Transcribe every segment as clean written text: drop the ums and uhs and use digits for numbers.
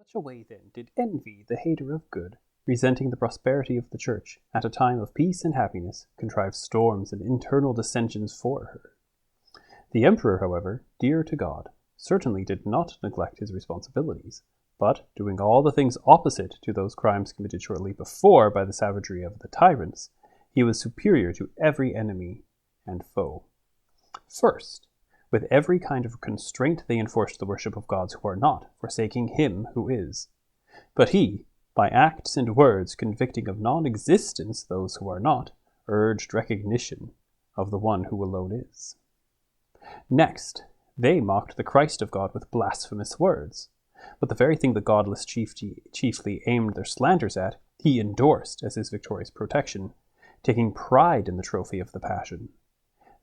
such a way then did envy, the hater of good, resenting the prosperity of the church, at a time of peace and happiness, contrive storms and internal dissensions for her. The emperor, however, dear to God, certainly did not neglect his responsibilities, but, doing all the things opposite to those crimes committed shortly before by the savagery of the tyrants, he was superior to every enemy and foe. First, with every kind of constraint they enforced the worship of gods who are not, forsaking him who is. But he, by acts and words convicting of non-existence those who are not, urged recognition of the one who alone is. Next, they mocked the Christ of God with blasphemous words. But the very thing the godless chiefly aimed their slanders at, he endorsed as his victorious protection, taking pride in the trophy of the passion.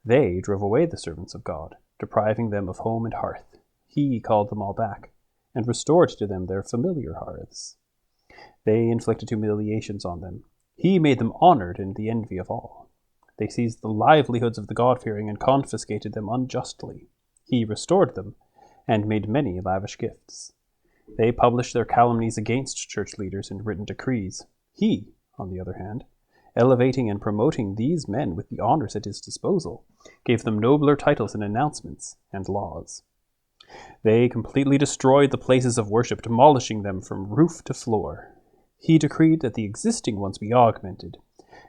They drove away the servants of God, depriving them of home and hearth. He called them all back, and restored to them their familiar hearths. They inflicted humiliations on them. He made them honored in the envy of all. They seized the livelihoods of the God-fearing and confiscated them unjustly. He restored them, and made many lavish gifts. They published their calumnies against church leaders in written decrees. He, on the other hand, elevating and promoting these men with the honors at his disposal, gave them nobler titles and announcements and laws. They completely destroyed the places of worship, demolishing them from roof to floor. He decreed that the existing ones be augmented,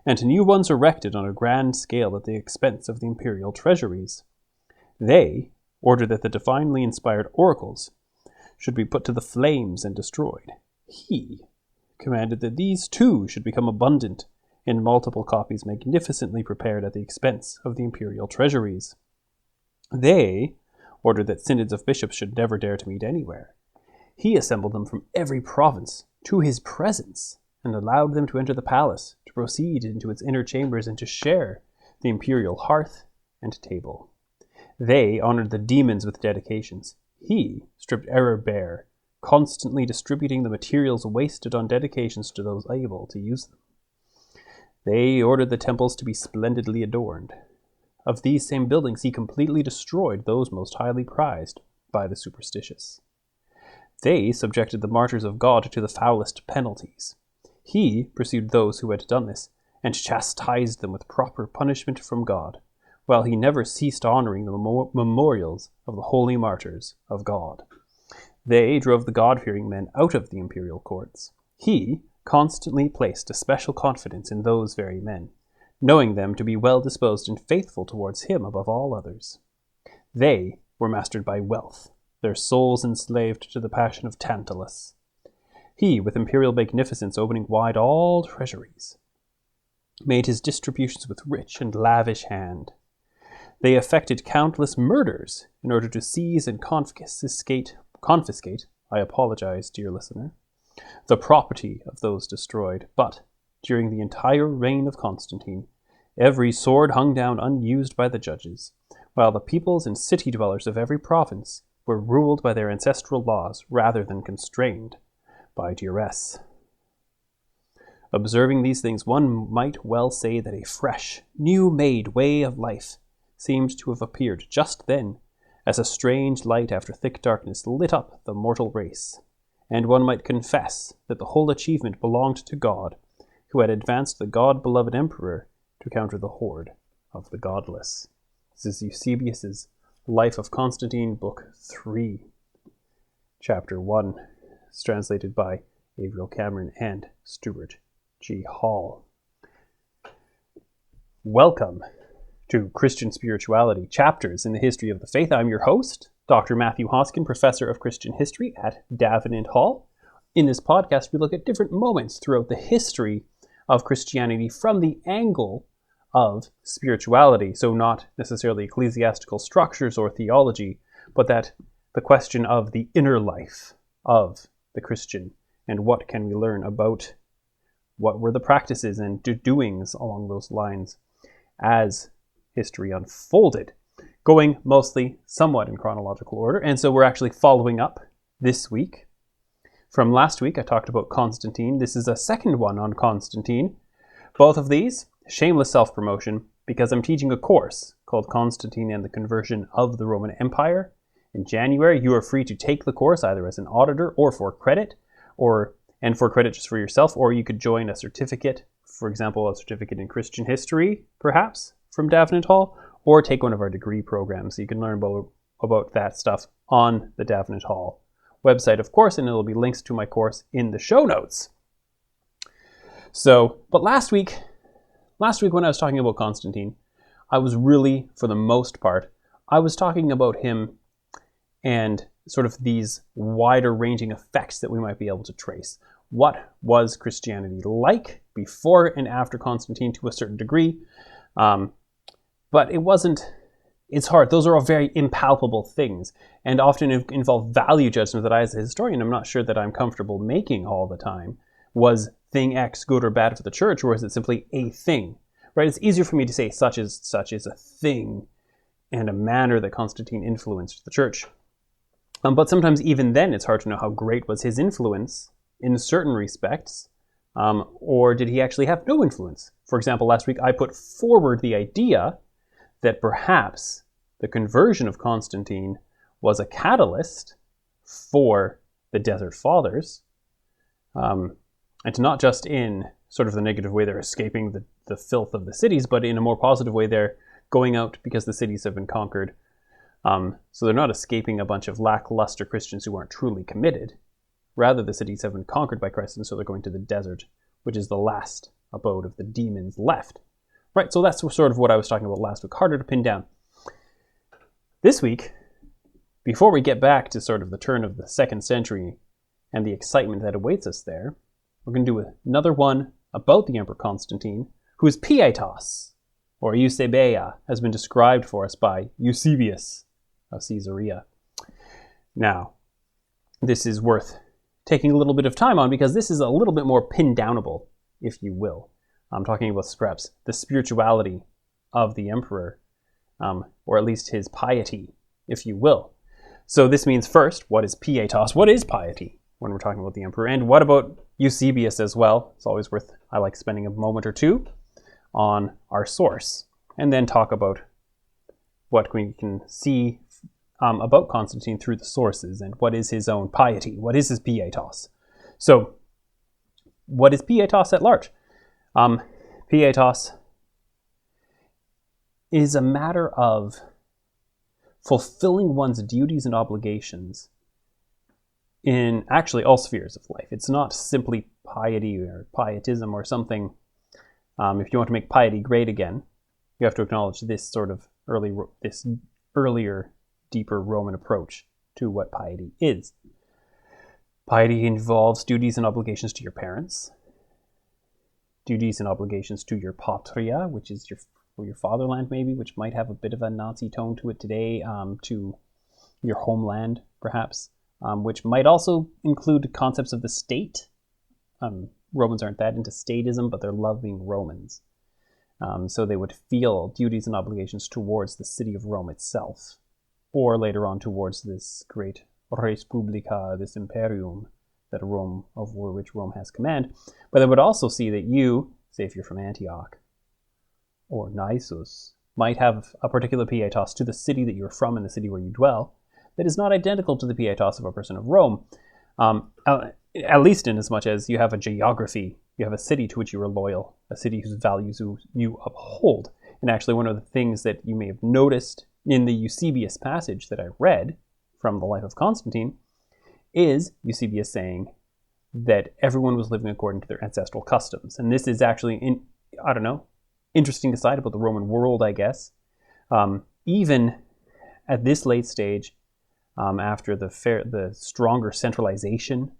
and new ones erected on a grand scale at the expense of the imperial treasuries. They ordered that the divinely inspired oracles should be put to the flames and destroyed. He commanded that these too should become abundant in multiple copies magnificently prepared at the expense of the imperial treasuries. They ordered that synods of bishops should never dare to meet anywhere. He assembled them from every province to his presence, and allowed them to enter the palace, to proceed into its inner chambers, and to share the imperial hearth and table. They honored the demons with dedications. He stripped error bare, constantly distributing the materials wasted on dedications to those able to use them. They ordered the temples to be splendidly adorned. Of these same buildings he completely destroyed those most highly prized by the superstitious. They subjected the martyrs of God to the foulest penalties. He pursued those who had done this, and chastised them with proper punishment from God, while he never ceased honoring the memorials of the holy martyrs of God. They drove the God-fearing men out of the imperial courts. He constantly placed a special confidence in those very men, knowing them to be well-disposed and faithful towards him above all others. They were mastered by wealth, their souls enslaved to the passion of Tantalus. He, with imperial magnificence opening wide all treasuries, made his distributions with rich and lavish hand. They effected countless murders in order to seize and confiscate, I apologize, dear listener, the property of those destroyed. But during the entire reign of Constantine, every sword hung down unused by the judges, while the peoples and city dwellers of every province were ruled by their ancestral laws rather than constrained by duress. Observing these things, one might well say that a fresh, new-made way of life seemed to have appeared just then, as a strange light after thick darkness lit up the mortal race, and one might confess that the whole achievement belonged to God, who had advanced the God-beloved emperor to counter the horde of the godless. This is Eusebius's Life of Constantine, Book 3, Chapter 1. It's translated by Averil Cameron and Stuart G. Hall. Welcome to Christian Spirituality, Chapters in the History of the Faith. I'm your host, Dr. Matthew Hoskin, Professor of Christian History at Davenant Hall. In this podcast, we look at different moments throughout the history of Christianity from the angle of spirituality, so not necessarily ecclesiastical structures or theology, but that the question of the inner life of the Christian, and what can we learn about what were the practices and doings along those lines as history unfolded, going mostly somewhat in chronological order. And so we're actually following up this week. From last week, I talked about Constantine. This is a second one on Constantine. Both of these, shameless self-promotion, because I'm teaching a course called Constantine and the Conversion of the Roman Empire. In January, you are free to take the course either as an auditor or for credit. and for credit just for yourself, or you could join a certificate, for example, a certificate in Christian history, perhaps, from Davenant Hall, or take one of our degree programs. So you can learn about that stuff on the Davenant Hall website, of course, and it'll be links to my course in the show notes. So, but last week when I was talking about Constantine, I was really, for the most part, I was talking about him and sort of these wider ranging effects that we might be able to trace. What was Christianity like before and after Constantine to a certain degree? But it's hard. Those are all very impalpable things and often involve value judgments that I, as a historian, I'm not sure that I'm comfortable making all the time. Was thing X good or bad for the church, or is it simply a thing? Right? It's easier for me to say such is a thing and a manner that Constantine influenced the church. But sometimes even then it's hard to know how great was his influence in certain respects, or did he actually have no influence? For example, last week I put forward the idea that perhaps the conversion of Constantine was a catalyst for the Desert Fathers, and not just in sort of the negative way they're escaping the filth of the cities, but in a more positive way they're going out because the cities have been conquered. So they're not escaping a bunch of lackluster Christians who aren't truly committed. Rather, the cities have been conquered by Christ, and so they're going to the desert, which is the last abode of the demons left. Right, so that's sort of what I was talking about last week. Harder to pin down. This week, before we get back to sort of the turn of the 2nd century and the excitement that awaits us there, we're going to do another one about the Emperor Constantine, whose pietas, or Eusebeia, has been described for us by Eusebius of Caesarea. Now, this is worth taking a little bit of time on because this is a little bit more pin downable, if you will. I'm talking about perhaps the spirituality of the emperor, or at least his piety, if you will. So this means first, what is pietas? What is piety when we're talking about the emperor? And what about Eusebius as well? It's always I like spending a moment or two on our source, and then talk about what we can see about Constantine through the sources, and what is his own piety, what is his pietas. So, what is pietas at large? Pietas is a matter of fulfilling one's duties and obligations in actually all spheres of life. It's not simply piety or pietism or something. If you want to make piety great again, you have to acknowledge this sort of earlier, deeper Roman approach to what piety is. Piety involves duties and obligations to your parents, duties and obligations to your patria, which is your fatherland maybe, which might have a bit of a Nazi tone to it today, to your homeland perhaps, which might also include concepts of the state. Romans aren't that into statism, but they're loving Romans. So they would feel duties and obligations towards the city of Rome itself, or later on towards this great res publica, this imperium that over which Rome has command. But they would also see that you, say if you're from Antioch or Naissus, might have a particular pietas to the city that you're from and the city where you dwell that is not identical to the pietas of a person of Rome, at least in as much as you have a geography, you have a city to which you are loyal, a city whose values you uphold. And actually one of the things that you may have noticed in the Eusebius passage that I read from the life of Constantine is Eusebius saying that everyone was living according to their ancestral customs. And this is actually, interesting to cite about the Roman world, I guess. Even at this late stage, after the stronger centralization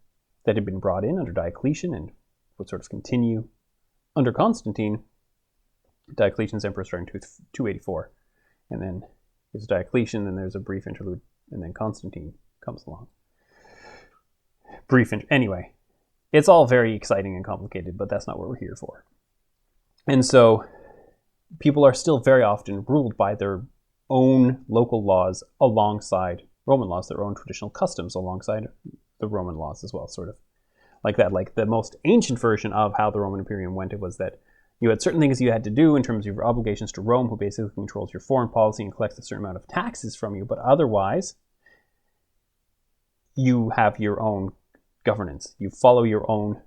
that had been brought in under Diocletian and would sort of continue under Constantine, Diocletian's emperor starting 284, and then there's Diocletian, then there's a brief interlude, and then Constantine comes along. Anyway, it's all very exciting and complicated, but that's not what we're here for. And so people are still very often ruled by their own local laws alongside Roman laws, their own traditional customs alongside the Roman laws as well, sort of like that. Like the most ancient version of how the Roman Imperium went, it was that you had certain things you had to do in terms of your obligations to Rome, who basically controls your foreign policy and collects a certain amount of taxes from you, but otherwise you have your own governance. You follow your own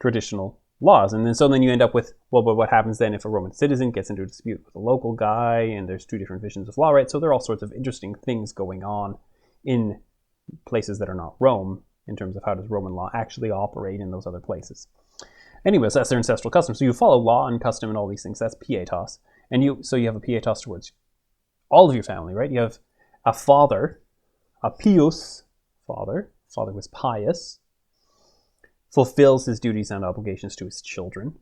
traditional laws. And then so then you end up with, well, but what happens then if a Roman citizen gets into a dispute with a local guy, and there's two different visions of law, right? So there are all sorts of interesting things going on in places that are not Rome in terms of how does Roman law actually operate in those other places. Anyways, that's their ancestral custom. So you follow law and custom and all these things. That's pietas. And so you have a pietas towards all of your family, right? You have a father, a pious father. Father was pious, fulfills his duties and obligations to his children,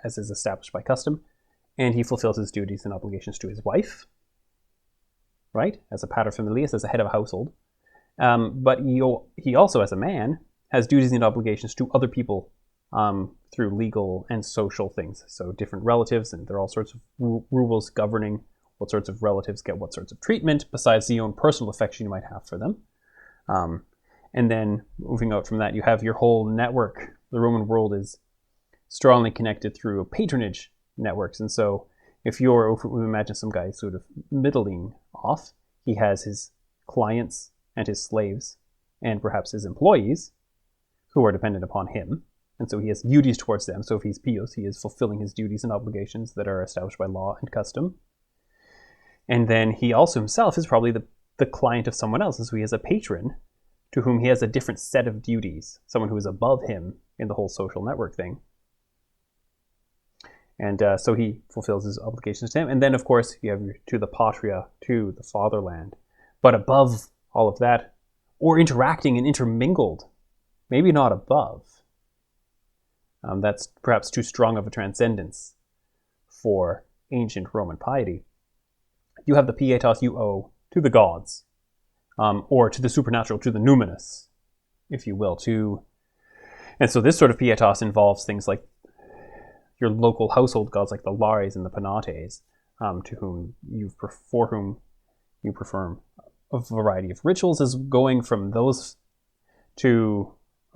as is established by custom, and he fulfills his duties and obligations to his wife, right? As a paterfamilias, as a head of a household. But he also, as a man, has duties and obligations to other people through legal and social things. So different relatives, and there are all sorts of rules governing what sorts of relatives get what sorts of treatment, besides the own personal affection you might have for them. And then moving out from that, you have your whole network. The Roman world is strongly connected through patronage networks. And so if we imagine some guy sort of middling off, he has his clients and his slaves and perhaps his employees who are dependent upon him. And so he has duties towards them. So if he's pious, he is fulfilling his duties and obligations that are established by law and custom. And then he also himself is probably the client of someone else. And so he has a patron to whom he has a different set of duties, someone who is above him in the whole social network thing. And so he fulfills his obligations to him. And then, of course, you have to the patria, to the fatherland. But above all of that, or interacting and intermingled, maybe not above. That's perhaps too strong of a transcendence for ancient Roman piety. You have the pietas you owe to the gods, or to the supernatural, to the numinous, if you will. And so this sort of pietas involves things like your local household gods, like the lares and the penates, for whom you perform a variety of rituals, is going from those to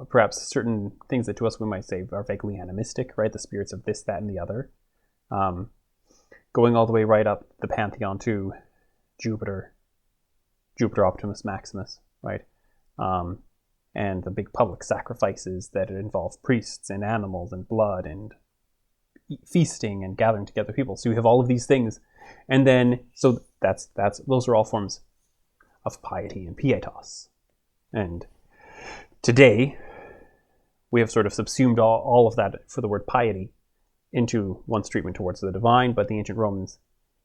perhaps certain things that to us we might say are vaguely animistic, right? The spirits of this, that, and the other. Going all the way right up the pantheon to Jupiter Optimus Maximus, right? And the big public sacrifices that involve priests and animals and blood and feasting and gathering together people. So you have all of these things. And then, so those are all forms of piety and pietas. And today, we have sort of subsumed all of that for the word piety into one's treatment towards the divine, but the ancient Romans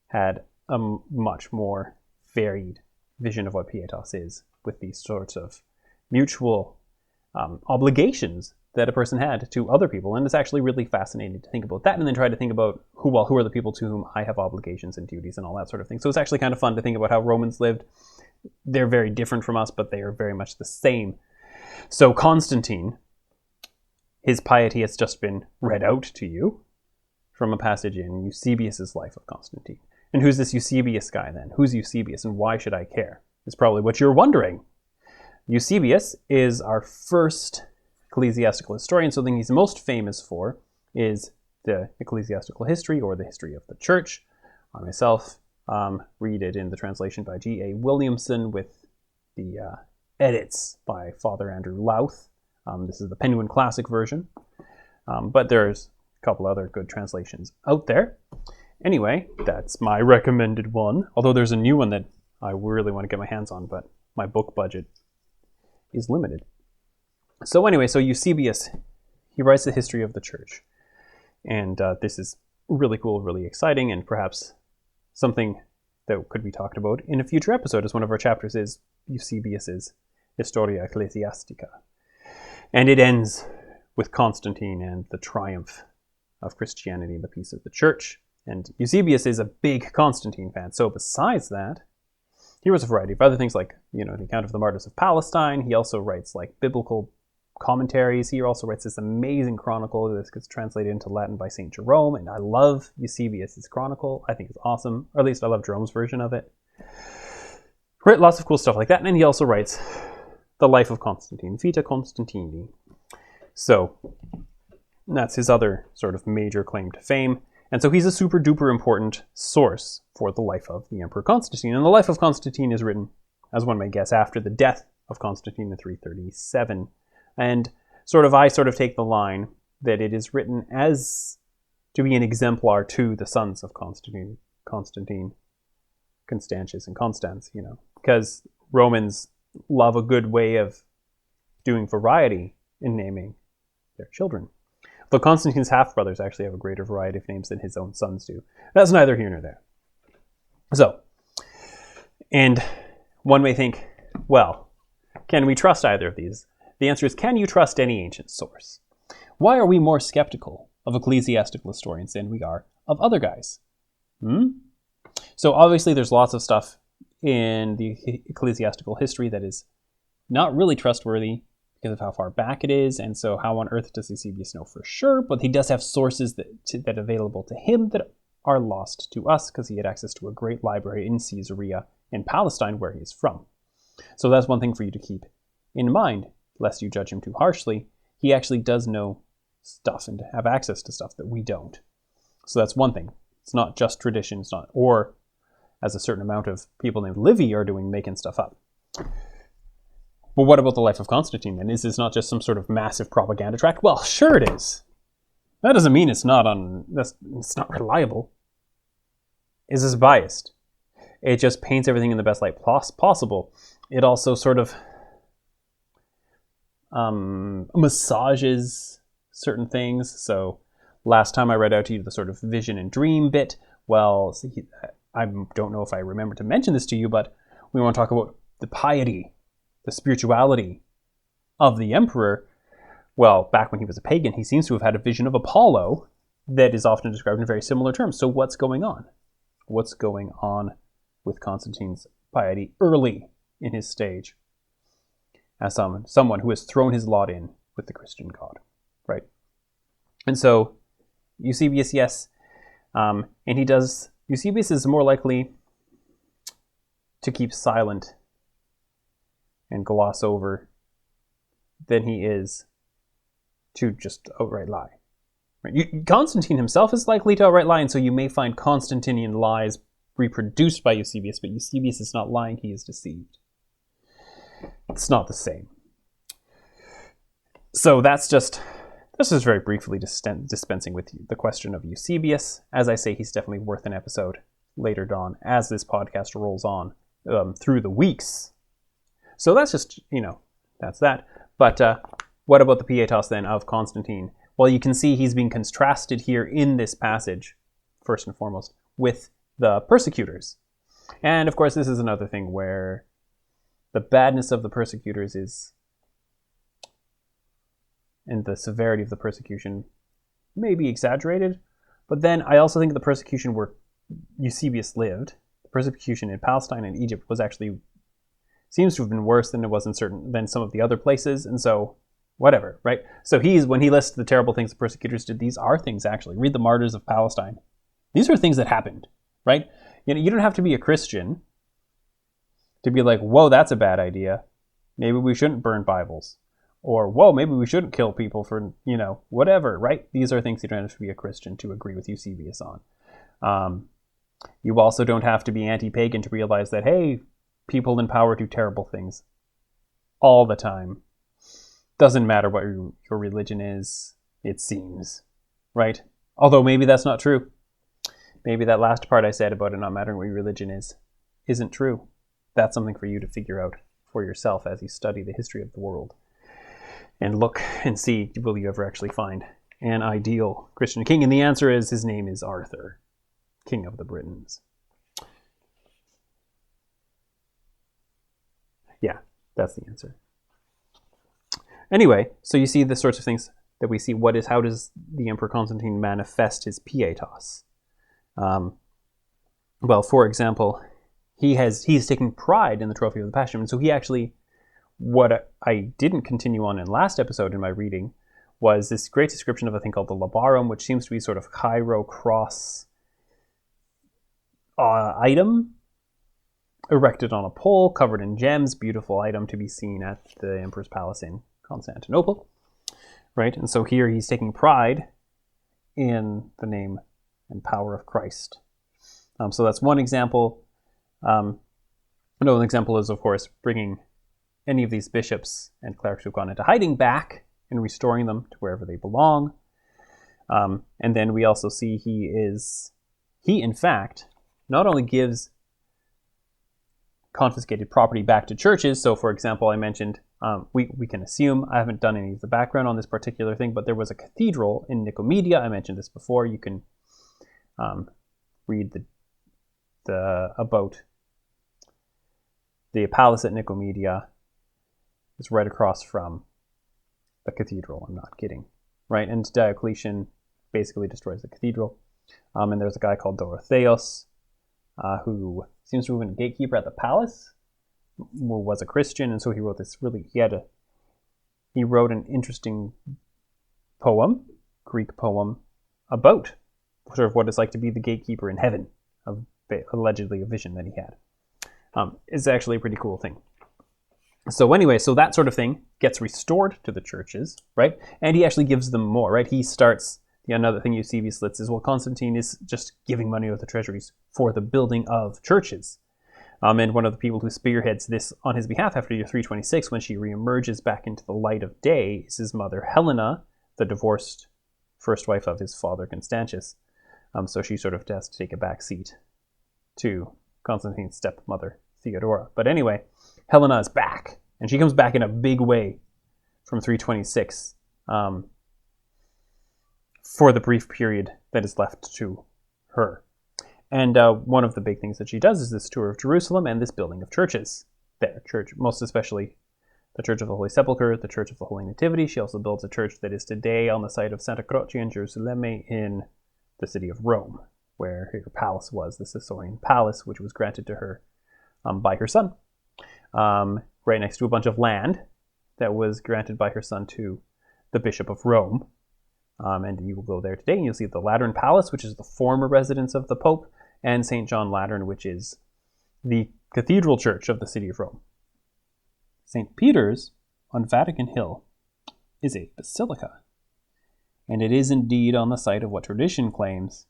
had a much more varied vision of what pietas is, with these sorts of mutual obligations that a person had to other people. And it's actually really fascinating to think about that, and then try to think about who are the people to whom I have obligations and duties and all that sort of thing. So it's actually kind of fun to think about how Romans lived. They're very different from us, but they are very much the same. So Constantine, his piety has just been read out to you from a passage in Eusebius's Life of Constantine. And who's this Eusebius guy then? Who's Eusebius, and why should I care? Is probably what you're wondering. Eusebius is our first ecclesiastical historian. So the thing he's most famous for is the ecclesiastical history, or the history of the church. I myself read it in the translation by G.A. Williamson, with the edits by Father Andrew Louth. This is the Penguin Classic version, but there's a couple other good translations out there. Anyway, that's my recommended one, although there's a new one that I really want to get my hands on, but my book budget is limited. So anyway, so Eusebius, he writes the history of the church, and this is really cool, really exciting, and perhaps something that could be talked about in a future episode, as one of our chapters is Eusebius's Historia Ecclesiastica. And it ends with Constantine and the triumph of Christianity and the peace of the church. And Eusebius is a big Constantine fan. So besides that, he writes a variety of other things, like, the account of the martyrs of Palestine. He also writes like biblical commentaries. He also writes this amazing chronicle that gets translated into Latin by St. Jerome. And I love Eusebius's chronicle. I think it's awesome. Or at least I love Jerome's version of it. Right, lots of cool stuff like that. And then he also writes the Life of Constantine, Vita Constantini. So that's his other sort of major claim to fame. And so he's a super duper important source for the life of the Emperor Constantine. And the Life of Constantine is written, as one may guess, after the death of Constantine in 337. And I take the line that it is written as to be an exemplar to the sons of Constantine, Constantius, and Constans, because Romans love a good way of doing variety in naming their children. Though Constantine's half-brothers actually have a greater variety of names than his own sons do. That's neither here nor there. So, and one may think, well, can we trust either of these? The answer is, can you trust any ancient source? Why are we more skeptical of ecclesiastical historians than we are of other guys? So obviously there's lots of stuff in the ecclesiastical history that is not really trustworthy because of how far back it is, and so how on earth does Eusebius know for sure? But he does have sources that available to him that are lost to us because he had access to a great library in Caesarea in Palestine where he is from. So that's one thing for you to keep in mind, lest you judge him too harshly. He actually does know stuff and have access to stuff that we don't. So that's one thing. It's not just tradition, it's not, or as a certain amount of people named Livy are doing, making stuff up. But what about the life of Constantine then? Is this not just some sort of massive propaganda track? Well, sure it is. That doesn't mean it's not reliable. Is this biased? It just paints everything in the best light possible. It also massages certain things. So last time I read out to you the sort of vision and dream bit. Well, I don't know if I remember to mention this to you, but we want to talk about the piety, the spirituality of the emperor. Well, back when he was a pagan, he seems to have had a vision of Apollo that is often described in very similar terms. So what's going on? What's going on with Constantine's piety early in his stage as someone who has thrown his lot in with the Christian God, right? And so Eusebius, yes, and Eusebius is more likely to keep silent and gloss over than he is to just outright lie. Right? Constantine himself is likely to outright lie, and so you may find Constantinian lies reproduced by Eusebius, but Eusebius is not lying, he is deceived. It's not the same. So that's just very briefly dispensing with the question of Eusebius. As I say, he's definitely worth an episode later on as this podcast rolls on through the weeks. So that's just, that's that. But what about the pietas then of Constantine? Well, you can see he's being contrasted here in this passage, first and foremost, with the persecutors. And of course, this is another thing where the badness of the persecutors and the severity of the persecution may be exaggerated. But then I also think the persecution where Eusebius lived, the persecution in Palestine and Egypt, seems to have been worse than it was than some of the other places. And so whatever, right? So when he lists the terrible things the persecutors did, these are things actually. Read the martyrs of Palestine. These are things that happened, right? You don't have to be a Christian to be like, whoa, that's a bad idea. Maybe we shouldn't burn Bibles. Or, whoa, maybe we shouldn't kill people for, whatever, right? These are things you don't have to be a Christian to agree with Eusebius on. You also don't have to be anti-pagan to realize that, hey, people in power do terrible things all the time. Doesn't matter what your religion is, it seems, right? Although maybe that's not true. Maybe that last part I said about it not mattering what your religion isn't true. That's something for you to figure out for yourself as you study the history of the world. And look and see, will you ever actually find an ideal Christian king? And the answer is, his name is Arthur, King of the Britons. Yeah, that's the answer. Anyway, so you see the sorts of things that we see. How does the Emperor Constantine manifest his pietas? Well, for example, he's taking pride in the trophy of the Passion. And so he actually, what I didn't continue on in last episode in my reading, was this great description of a thing called the labarum, which seems to be sort of Cairo cross item erected on a pole, covered in gems, beautiful item to be seen at the Emperor's Palace in Constantinople, right? And so here he's taking pride in the name and power of Christ. So that's one example. Another example is, of course, bringing any of these bishops and clerics who've gone into hiding back and restoring them to wherever they belong. And then we also see he in fact not only gives confiscated property back to churches. So, for example, I mentioned, we can assume, I haven't done any of the background on this particular thing, but there was a cathedral in Nicomedia. I mentioned this before. You can read about the palace at Nicomedia. It's right across from the cathedral. I'm not kidding, right? And Diocletian basically destroys the cathedral. And there's a guy called Dorotheus, who seems to have been a gatekeeper at the palace, who was a Christian, and so he wrote this he wrote an interesting poem, Greek poem, about sort of what it's like to be the gatekeeper in heaven, of allegedly a vision that he had. It's actually a pretty cool thing. So anyway, so that sort of thing gets restored to the churches, right? And he actually gives them more, right? He starts, another thing Eusebius lists is, well, Constantine is just giving money out of the treasuries for the building of churches. And one of the people who spearheads this on his behalf after year 326, when she reemerges back into the light of day, is his mother Helena, the divorced first wife of his father Constantius. So she sort of has to take a back seat to Constantine's stepmother Theodora. But anyway, Helena is back, and she comes back in a big way from 326 for the brief period that is left to her. And one of the big things that she does is this tour of Jerusalem and this building of churches there. Most especially the Church of the Holy Sepulchre, the Church of the Holy Nativity. She also builds a church that is today on the site of Santa Croce in Jerusalem in the city of Rome, where her palace was, the Caesarian palace, which was granted to her by her son, right next to a bunch of land that was granted by her son to the Bishop of Rome. And you will go there today and you'll see the Lateran Palace, which is the former residence of the Pope, and St. John Lateran, which is the cathedral church of the city of Rome. St. Peter's on Vatican Hill is a basilica, and it is indeed on the site of what tradition claims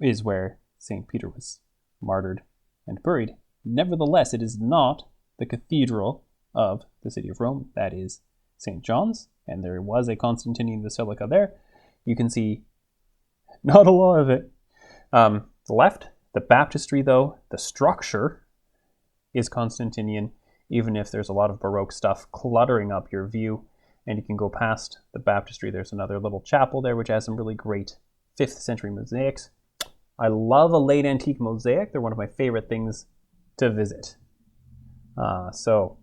is where St. Peter was martyred and buried. Nevertheless, it is not the cathedral of the city of Rome. That is St. John's, and there was a Constantinian basilica there. You can see not a lot of it. The left, the baptistry though, the structure is Constantinian, even if there's a lot of Baroque stuff cluttering up your view. And you can go past the baptistry. There's another little chapel there, which has some really great 5th century mosaics. I love a late antique mosaic. They're one of my favorite things to visit. So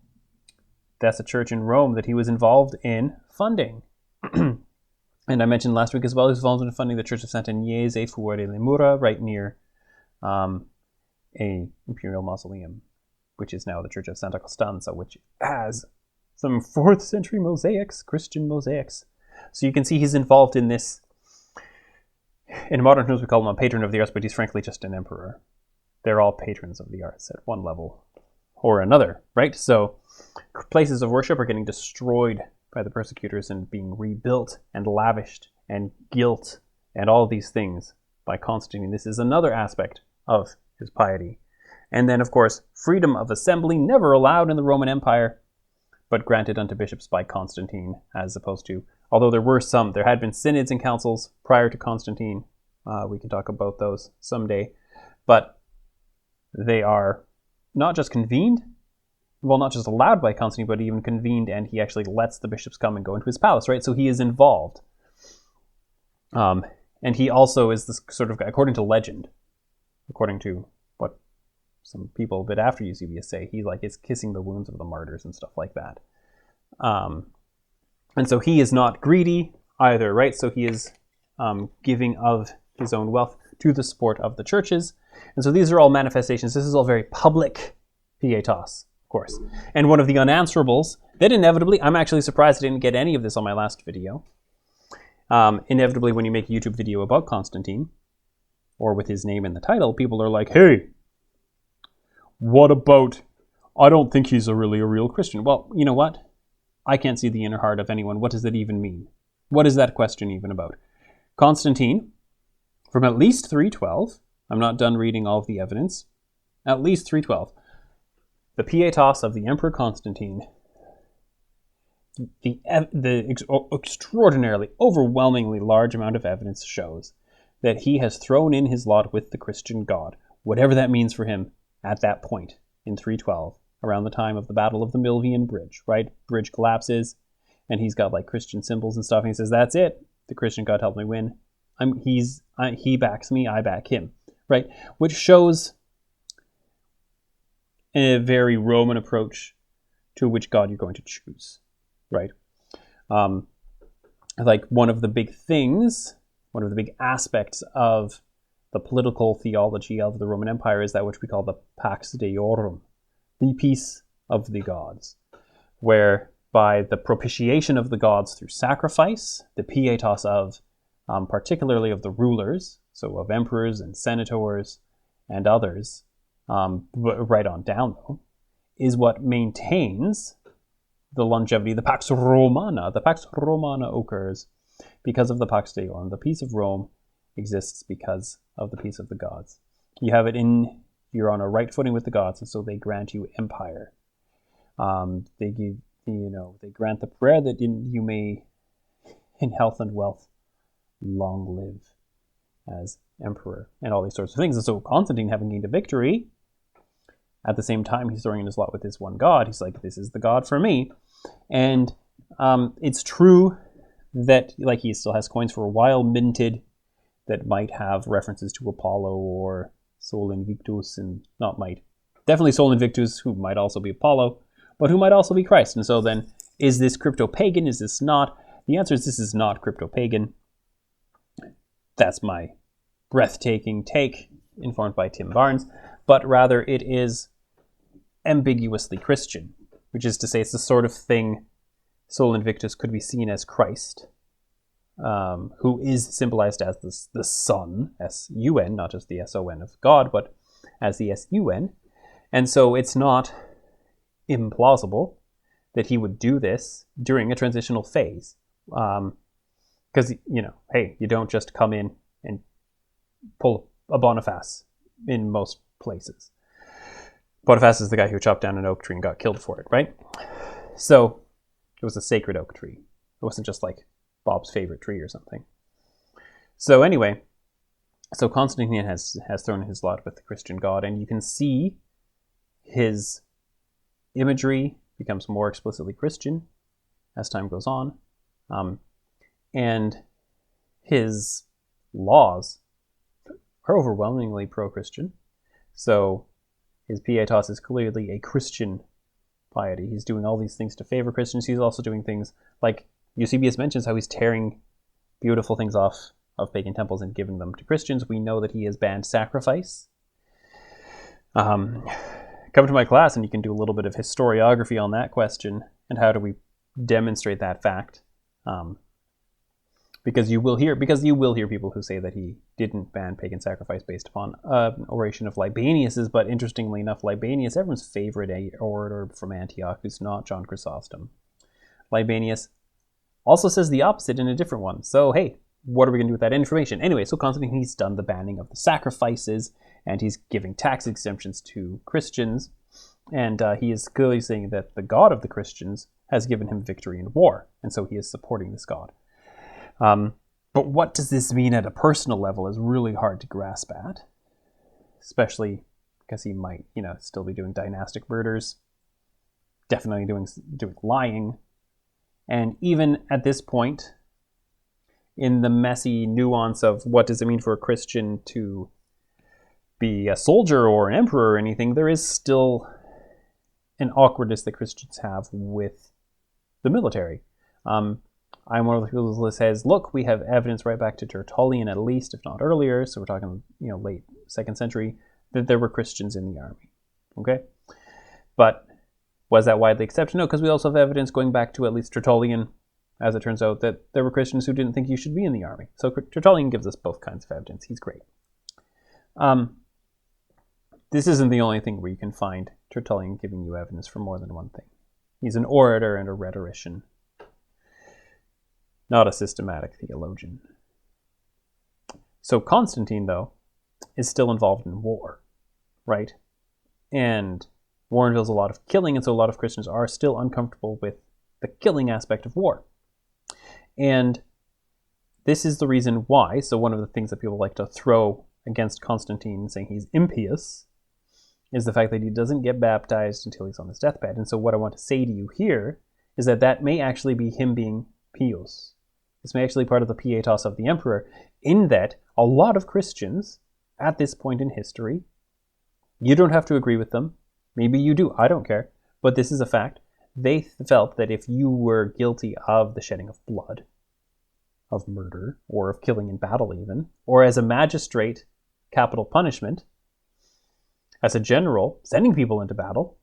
that's a church in Rome that he was involved in funding. And I mentioned last week as well, he was involved in funding the Church of Sant'Agnese Fuori le Mura, right near a imperial mausoleum, which is now the Church of Santa Costanza, which has some 4th century mosaics, Christian mosaics. So you can see he's involved in this. In modern terms, we call him a patron of the arts, but he's frankly just an emperor. They're all patrons of the arts at one level or another, right? So places of worship are getting destroyed by the persecutors and being rebuilt and lavished and gilt and all these things by Constantine. This is another aspect of his piety. And then, of course, freedom of assembly, never allowed in the Roman Empire, but granted unto bishops by Constantine, as opposed to, although there had been synods and councils prior to Constantine. We can talk about those someday. But they are not just convened, not just allowed by Constantine, but even convened, and he actually lets the bishops come and go into his palace, right? So he is involved. And he also is this sort of, according to legend, according to what some people a bit after Eusebius say, he is kissing the wounds of the martyrs and stuff like that. And so he is not greedy either, right? So he is giving of his own wealth to the support of the churches. And so these are all manifestations. This is all very public pietas, of course. And one of the unanswerables that inevitably, I'm actually surprised I didn't get any of this on my last video. Inevitably, when you make a YouTube video about Constantine, or with his name in the title, people are like, hey, what about, I don't think he's really a real Christian. Well, you know what? I can't see the inner heart of anyone. What does that even mean? What is that question even about? Constantine, from at least 312, I'm not done reading all of the evidence, at least 312, the pietas of the Emperor Constantine, the extraordinarily, overwhelmingly large amount of evidence shows that he has thrown in his lot with the Christian God, whatever that means for him at that point in 312, around the time of the Battle of the Milvian Bridge, right? Bridge collapses, and he's got like Christian symbols and stuff, and he says, that's it. The Christian God helped me win. He backs me, I back him, right? Which shows a very Roman approach to which God you're going to choose, right? Like one of the big aspects of the political theology of the Roman Empire is that which we call the Pax Deorum, the peace of the gods, where by the propitiation of the gods through sacrifice, the pietas of, particularly of the rulers, so of emperors and senators and others, right on down though, is what maintains the longevity. The Pax Romana occurs because of the Pax Deorum. The peace of Rome exists because of the peace of the gods. You have it you're on a right footing with the gods, and so they grant you empire. They give, they grant the prayer that you may, in health and wealth, long live as emperor, and all these sorts of things. And so Constantine, having gained a victory, at the same time he's throwing in his lot with this one God. He's like, this is the God for me. And it's true that like he still has coins for a while minted that might have references to Apollo or Sol Invictus, and definitely Sol Invictus, who might also be Apollo, but who might also be Christ. And so then, is this crypto-pagan? Is this not? The answer is this is not crypto-pagan. That's my breathtaking take, informed by Tim Barnes, but rather it is ambiguously Christian, which is to say it's the sort of thing Sol Invictus could be seen as Christ, who is symbolized as the Son, S-U-N, not just the S-O-N of God, but as the S-U-N. And so it's not implausible that he would do this during a transitional phase. Because, hey, you don't just come in and pull a Boniface in most places. Boniface is the guy who chopped down an oak tree and got killed for it, right? So it was a sacred oak tree. It wasn't just like Bob's favorite tree or something. So anyway, so Constantine has thrown his lot with the Christian God, and you can see his imagery becomes more explicitly Christian as time goes on. And his laws are overwhelmingly pro-Christian. So his pietas is clearly a Christian piety. He's doing all these things to favor Christians. He's also doing things like Eusebius mentions how he's tearing beautiful things off of pagan temples and giving them to Christians. We know that he has banned sacrifice. Come to my class and you can do a little bit of historiography on that question and how do we demonstrate that fact. Because you will hear people who say that he didn't ban pagan sacrifice based upon an oration of Libanius's, but interestingly enough, Libanius, everyone's favorite orator from Antioch, who's not John Chrysostom. Libanius also says the opposite in a different one. So, hey, what are we going to do with that information? Anyway, so Constantine, he's done the banning of the sacrifices, and he's giving tax exemptions to Christians, and he is clearly saying that the God of the Christians has given him victory in war, and so he is supporting this God. But what does this mean at a personal level is really hard to grasp at, especially because he might, still be doing dynastic murders, definitely doing lying, and even at this point, in the messy nuance of what does it mean for a Christian to be a soldier or an emperor or anything, there is still an awkwardness that Christians have with the military. I'm one of the people who says, look, we have evidence right back to Tertullian at least, if not earlier, so we're talking, late 2nd century, that there were Christians in the army, okay? But was that widely accepted? No, because we also have evidence going back to at least Tertullian, as it turns out, that there were Christians who didn't think you should be in the army. So Tertullian gives us both kinds of evidence. He's great. This isn't the only thing where you can find Tertullian giving you evidence for more than one thing. He's an orator and a rhetorician, not a systematic theologian. So Constantine, though, is still involved in war, right? And War involves a lot of killing, and so a lot of Christians are still uncomfortable with the killing aspect of war. And this is the reason why, so one of the things that people like to throw against Constantine, saying he's impious, is the fact that he doesn't get baptized until he's on his deathbed. And so what I want to say to you here is that that may actually be him being pious. This may actually be part of the pietas of the emperor, in that a lot of Christians at this point in history, you don't have to agree with them, maybe you do, I don't care, but this is a fact. They felt that if you were guilty of the shedding of blood, of murder, or of killing in battle even, or as a magistrate, capital punishment, as a general, sending people into battle,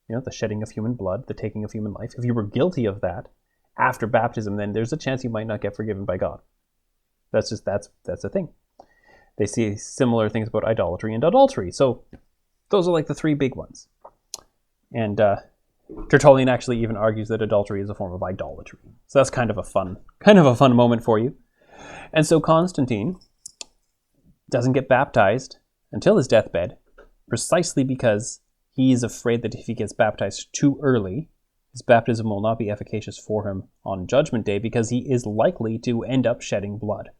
the shedding of human blood, the taking of human life, if you were guilty of that after baptism, then there's a chance you might not get forgiven by God. That's a thing. They see similar things about idolatry and adultery. So those are like the three big ones. And Tertullian actually even argues that adultery is a form of idolatry. So that's kind of a fun moment for you. And so Constantine doesn't get baptized until his deathbed, precisely because he's afraid that if he gets baptized too early, his baptism will not be efficacious for him on Judgment Day, because he is likely to end up shedding blood.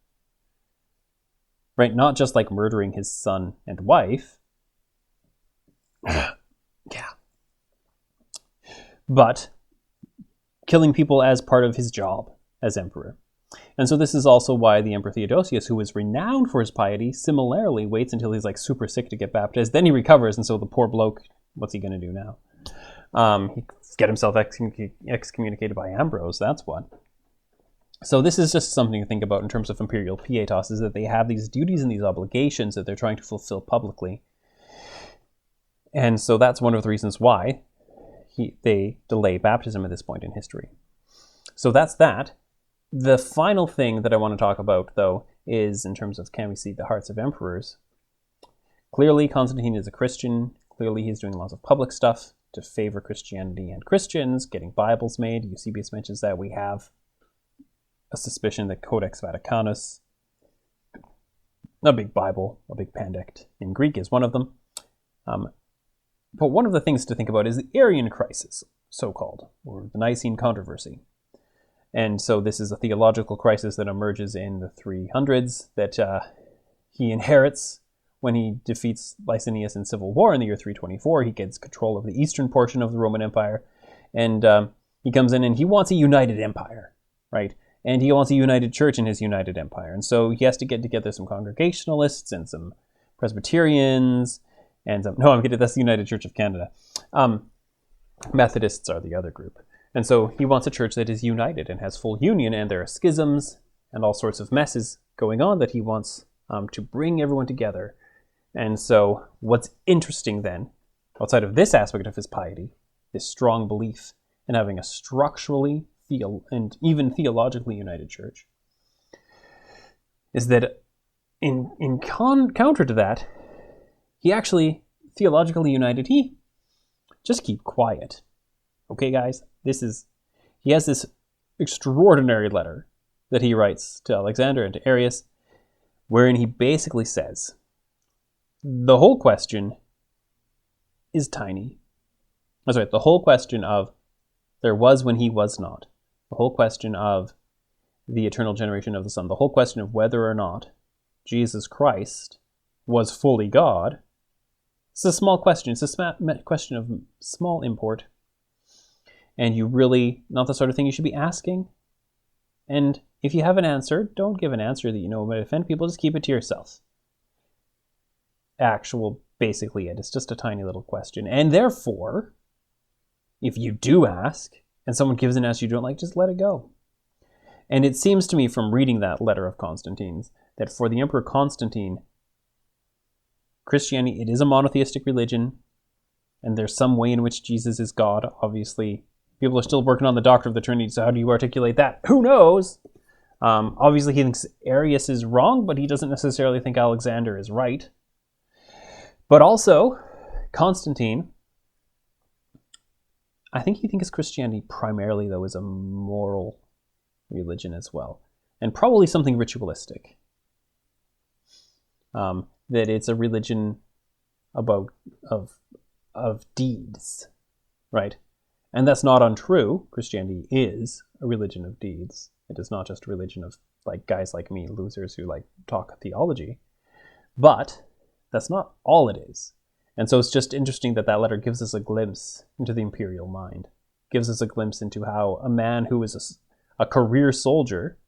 Right? Not just like murdering his son and wife. Yeah. But killing people as part of his job as emperor. And so this is also why the Emperor Theodosius, who is renowned for his piety, similarly waits until he's like super sick to get baptized. Then he recovers, and so the poor bloke, what's he going to do now? He get himself excommunicated by Ambrose, that's what. So this is just something to think about in terms of imperial pietas, is that they have these duties and these obligations that they're trying to fulfill publicly. And so that's one of the reasons why they delay baptism at this point in history. So that's that. The final thing that I want to talk about, though, is in terms of can we see the hearts of emperors. Clearly, Constantine is a Christian. Clearly, he's doing lots of public stuff to favor Christianity and Christians, getting Bibles made. Eusebius mentions that. We have a suspicion that Codex Vaticanus, a big Bible, a big Pandect in Greek, is one of them. But one of the things to think about is the Arian crisis, so-called, or the Nicene controversy. And so this is a theological crisis that emerges in the 300s that he inherits when he defeats Licinius in civil war in the year 324. He gets control of the eastern portion of the Roman Empire, and he comes in and he wants a united empire, right? And he wants a united church in his united empire. And so he has to get together some Congregationalists and some Presbyterians, and that's the United Church of Canada. Methodists are the other group. And so he wants a church that is united and has full union, and there are schisms and all sorts of messes going on that he wants to bring everyone together. And so what's interesting then, outside of this aspect of his piety, this strong belief in having a structurally and even theologically united church, is that in counter to that, he actually theologically united, he just keep quiet. Okay, guys, he has this extraordinary letter that he writes to Alexander and to Arius, wherein he basically says, the whole question is tiny. That's right, the whole question of there was when he was not, the whole question of the eternal generation of the Son, the whole question of whether or not Jesus Christ was fully God. It's a small question. It's a question of small import. And you really, not the sort of thing you should be asking. And if you have an answer, don't give an answer that you know might offend people. Just keep it to yourself. Basically it's just a tiny little question. And therefore, if you do ask, and someone gives an answer you don't like, just let it go. And it seems to me from reading that letter of Constantine's that for the Emperor Constantine, Christianity, it is a monotheistic religion, and there's some way in which Jesus is God. Obviously, people are still working on the doctrine of the Trinity, so how do you articulate that? Who knows? Obviously, he thinks Arius is wrong, but he doesn't necessarily think Alexander is right. But also, Constantine, I think he thinks Christianity primarily, though, is a moral religion as well, and probably something ritualistic. That it's a religion of of deeds, right? And that's not untrue. Christianity is a religion of deeds. It is not just a religion of like guys like me, losers who like talk theology. But that's not all it is. And so it's just interesting that that letter gives us a glimpse into the imperial mind, gives us a glimpse into how a man who is a career soldier,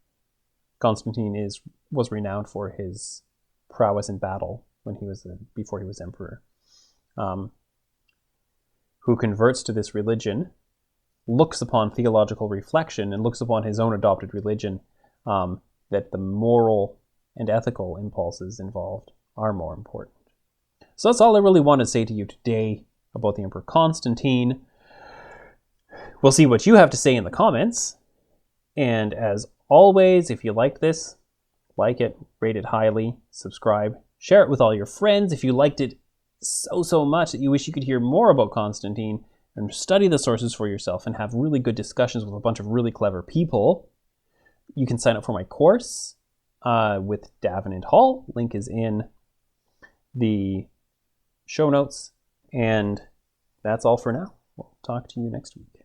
Constantine was renowned for his prowess in battle before he was emperor, who converts to this religion, looks upon theological reflection and looks upon his own adopted religion, that the moral and ethical impulses involved are more important. So that's all I really want to say to you today about the Emperor Constantine. We'll see what you have to say in the comments. And as always, if you like this, like it, rate it highly, subscribe, share it with all your friends. If you liked it so much that you wish you could hear more about Constantine and study the sources for yourself and have really good discussions with a bunch of really clever people, you can sign up for my course with Davenant Hall. Link is in the show notes. And that's all for now. We'll talk to you next week.